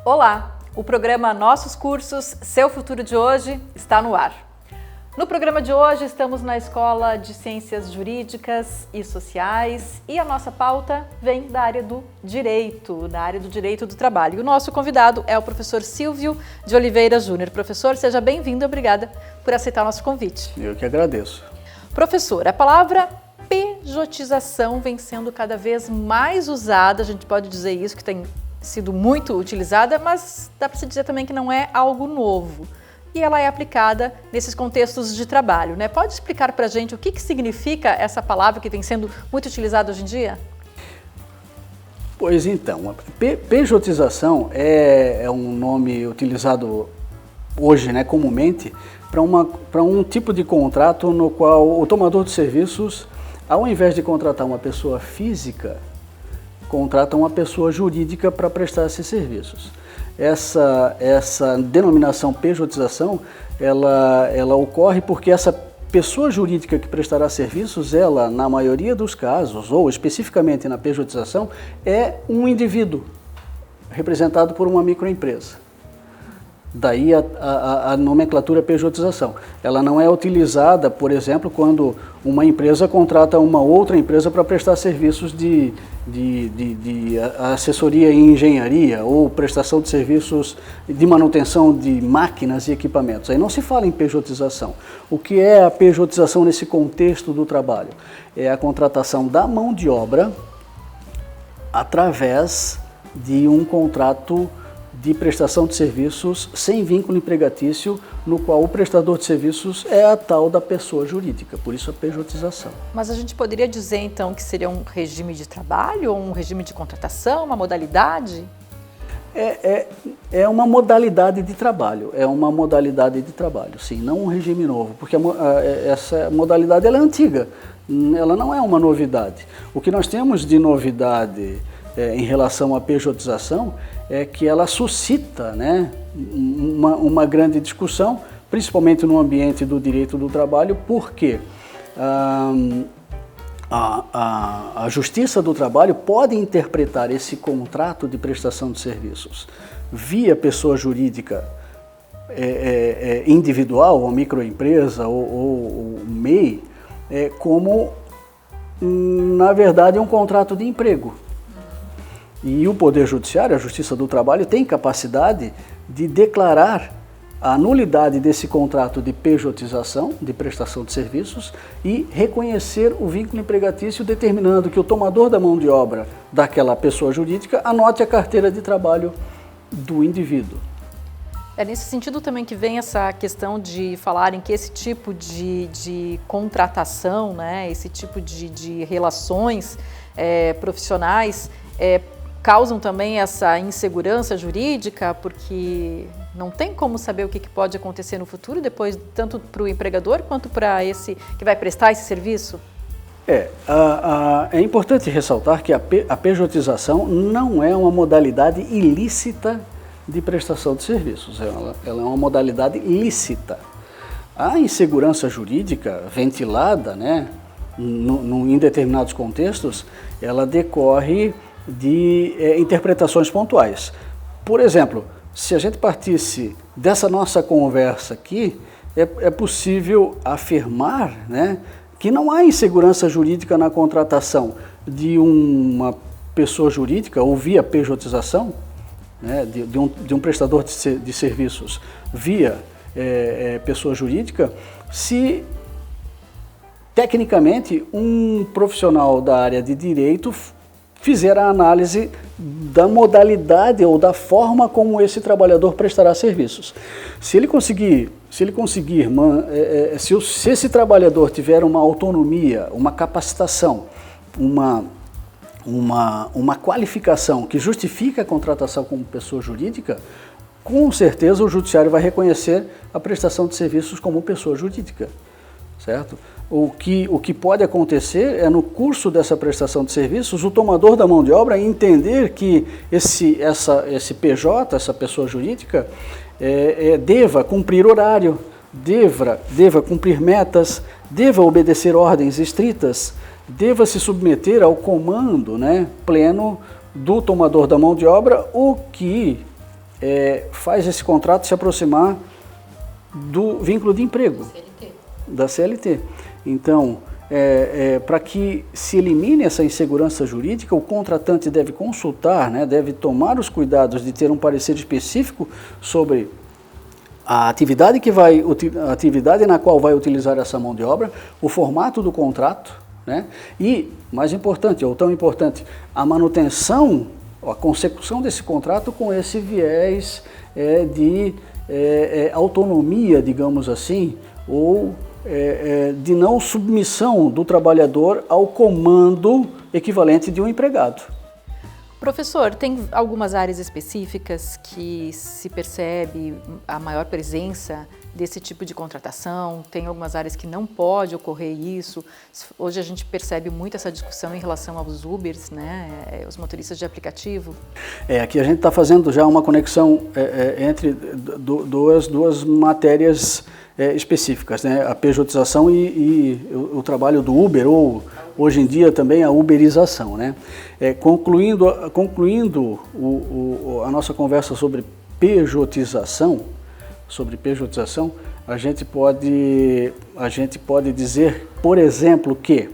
Olá! O programa Nossos Cursos, Seu Futuro de Hoje está no ar. No programa de hoje estamos na Escola de Ciências Jurídicas e Sociais e a nossa pauta vem da área do direito, do trabalho. E o nosso convidado é o professor Silvio de Oliveira Júnior. Professor, seja bem-vindo e obrigada por aceitar o nosso convite. Eu que agradeço. Professor, a palavra pejotização vem sendo cada vez mais usada, a gente pode dizer isso, que tem sido muito utilizada, mas dá para se dizer também que não é algo novo. E ela é aplicada nesses contextos de trabalho, né? Pode explicar para a gente o que significa essa palavra que vem sendo muito utilizada hoje em dia? Pois então, pejotização é um nome utilizado hoje, né, comumente, para um tipo de contrato no qual o tomador de serviços, ao invés de contratar uma pessoa física, contrata uma pessoa jurídica para prestar esses serviços. Essa denominação pejotização, ela ocorre porque essa pessoa jurídica que prestará serviços, ela, na maioria dos casos, ou especificamente na pejotização, é um indivíduo representado por uma microempresa. Daí a nomenclatura pejotização. Ela não é utilizada, por exemplo, quando uma empresa contrata uma outra empresa para prestar serviços de assessoria em engenharia ou prestação de serviços de manutenção de máquinas e equipamentos. Aí não se fala em pejotização. O que é a pejotização nesse contexto do trabalho? É a contratação da mão de obra através de um contrato de prestação de serviços sem vínculo empregatício, no qual o prestador de serviços é a tal da pessoa jurídica, por isso a pejotização. Mas a gente poderia dizer então que seria um regime de trabalho, ou um regime de contratação, uma modalidade? É uma modalidade de trabalho, sim, não um regime novo, porque essa modalidade ela é antiga, ela não é uma novidade. O que nós temos de novidade em relação à pejotização é que ela suscita, né, uma grande discussão, principalmente no ambiente do direito do trabalho, porque a Justiça do Trabalho pode interpretar esse contrato de prestação de serviços via pessoa jurídica individual, ou microempresa, ou MEI, como, na verdade, um contrato de emprego. E o Poder Judiciário, a Justiça do Trabalho, tem capacidade de declarar a nulidade desse contrato de pejotização, de prestação de serviços, e reconhecer o vínculo empregatício, determinando que o tomador da mão de obra daquela pessoa jurídica anote a carteira de trabalho do indivíduo. É nesse sentido também que vem essa questão de falarem que esse tipo de contratação, né, esse tipo de relações profissionais causam também essa insegurança jurídica, porque não tem como saber o que pode acontecer no futuro, depois, tanto para o empregador quanto para esse que vai prestar esse serviço? É importante ressaltar que a pejotização não é uma modalidade ilícita de prestação de serviços, ela é uma modalidade lícita. A insegurança jurídica ventilada, né, em determinados contextos, ela decorre de interpretações pontuais. Por exemplo, se a gente partisse dessa nossa conversa aqui, é possível afirmar, né, que não há insegurança jurídica na contratação de uma pessoa jurídica ou via pejotização, né, de um prestador de serviços via pessoa jurídica, se tecnicamente um profissional da área de direito fizer a análise da modalidade ou da forma como esse trabalhador prestará serviços. Se esse trabalhador tiver uma autonomia, uma capacitação, uma qualificação que justifique a contratação como pessoa jurídica, com certeza o judiciário vai reconhecer a prestação de serviços como pessoa jurídica, certo? O que pode acontecer é, no curso dessa prestação de serviços, o tomador da mão de obra entender que esse PJ, essa pessoa jurídica, deva cumprir horário, deva cumprir metas, deva obedecer ordens estritas, deva se submeter ao comando, né, pleno do tomador da mão de obra, o que faz esse contrato se aproximar do vínculo de emprego, da CLT. Então, para que se elimine essa insegurança jurídica, o contratante deve consultar, né, deve tomar os cuidados de ter um parecer específico sobre a atividade na qual vai utilizar essa mão de obra, o formato do contrato, né, e, mais importante, ou tão importante, a manutenção, a consecução desse contrato com esse viés de autonomia, digamos assim, ou de não submissão do trabalhador ao comando equivalente de um empregado. Professor, tem algumas áreas específicas que se percebe a maior presença desse tipo de contratação? Tem algumas áreas que não pode ocorrer isso? Hoje a gente percebe muito essa discussão em relação aos Ubers, né? Os motoristas de aplicativo. Aqui a gente está fazendo já uma conexão entre duas matérias específicas, né? A pejotização e o trabalho do Uber, ou hoje em dia também a uberização, né? Concluindo a nossa conversa sobre pejotização, a gente pode dizer, por exemplo, que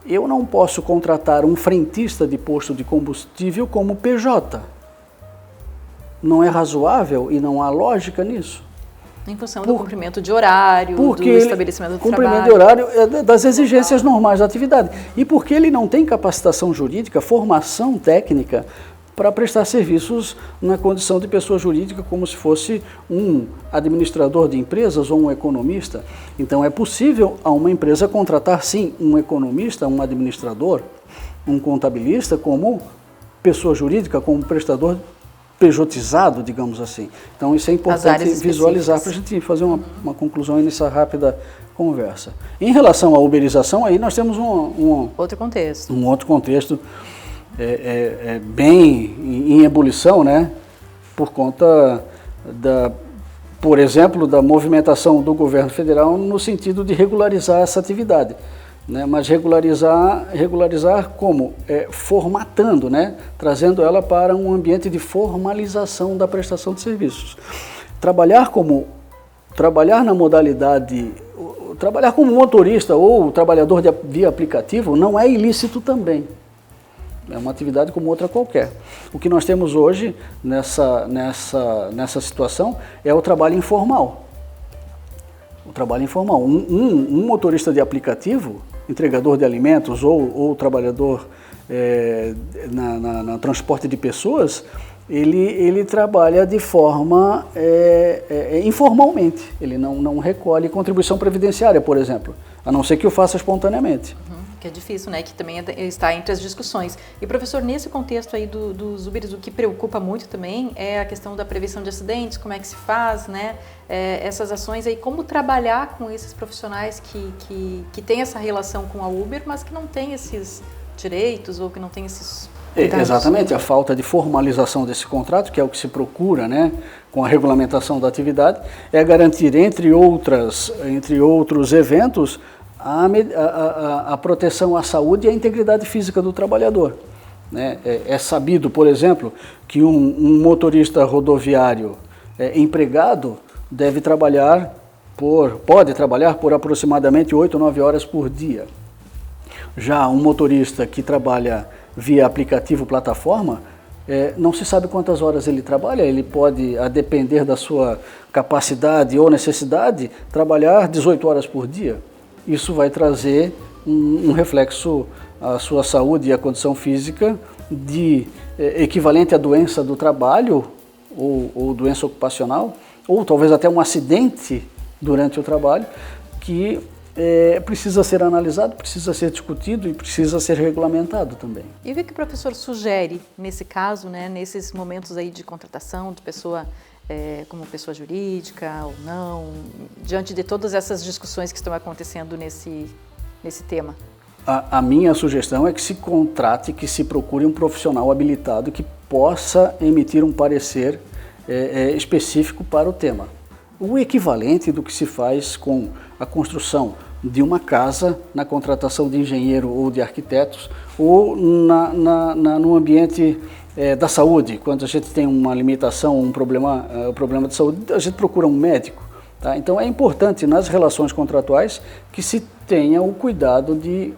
eu não posso contratar um frentista de posto de combustível como PJ. Não é razoável e não há lógica nisso. Em função do cumprimento de horário, do estabelecimento do cumprimento trabalho. de horário das exigências normais da atividade. E porque ele não tem capacitação jurídica, formação técnica para prestar serviços na condição de pessoa jurídica, como se fosse um administrador de empresas ou um economista. Então é possível a uma empresa contratar, sim, um economista, um administrador, um contabilista como pessoa jurídica, como prestador pejotizado, digamos assim. Então isso é importante visualizar para a gente fazer uma conclusão nessa rápida conversa. Em relação à uberização, aí nós temos um outro contexto bem em ebulição, né? Por conta por exemplo, da movimentação do governo federal no sentido de regularizar essa atividade. Né, mas regularizar como? Formatando, né, trazendo ela para um ambiente de formalização da prestação de serviços. Trabalhar na modalidade, trabalhar como motorista ou trabalhador via aplicativo não é ilícito também. É uma atividade como outra qualquer. O que nós temos hoje nessa situação é o trabalho informal. O trabalho informal. Um motorista de aplicativo, entregador de alimentos ou trabalhador no transporte de pessoas, ele trabalha de forma informalmente. Ele não recolhe contribuição previdenciária, por exemplo, a não ser que o faça espontaneamente. Que é difícil, né? Que também está entre as discussões. E, professor, nesse contexto aí dos Ubers, o que preocupa muito também é a questão da prevenção de acidentes, como é que se faz, né? Essas ações aí, como trabalhar com esses profissionais que têm essa relação com a Uber, mas que não têm esses direitos ou que não têm esses cuidados. Exatamente, a falta de formalização desse contrato, que é o que se procura, né, com a regulamentação da atividade, é garantir, entre outros eventos, a proteção à saúde e à integridade física do trabalhador. Né? É sabido, por exemplo, que um motorista rodoviário empregado pode trabalhar por aproximadamente 8 ou 9 horas por dia. Já um motorista que trabalha via aplicativo plataforma, não se sabe quantas horas ele trabalha, ele pode, a depender da sua capacidade ou necessidade, trabalhar 18 horas por dia. Isso vai trazer um reflexo à sua saúde e à condição física equivalente à doença do trabalho ou doença ocupacional, ou talvez até um acidente durante o trabalho, que precisa ser analisado, precisa ser discutido e precisa ser regulamentado também. E o que o professor sugere nesse caso, né, nesses momentos aí de contratação de pessoa como pessoa jurídica ou não, diante de todas essas discussões que estão acontecendo nesse tema? A minha sugestão é que se contrate, que se procure um profissional habilitado que possa emitir um parecer específico para o tema. O equivalente do que se faz com a construção de uma casa, na contratação de engenheiro ou de arquitetos, ou no ambiente da saúde, quando a gente tem uma limitação, um problema de saúde, a gente procura um médico. Tá? Então é importante nas relações contratuais que se tenha o cuidado de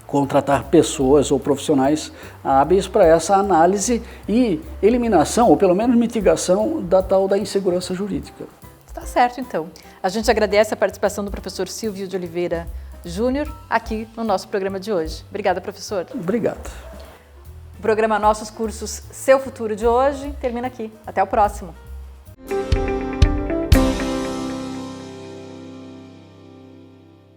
contratar pessoas ou profissionais hábeis para essa análise e eliminação, ou pelo menos mitigação da tal da insegurança jurídica. Tá certo, então. A gente agradece a participação do professor Silvio de Oliveira Júnior aqui no nosso programa de hoje. Obrigada, professor. Obrigado. O programa Nossos Cursos Seu Futuro de hoje termina aqui. Até o próximo.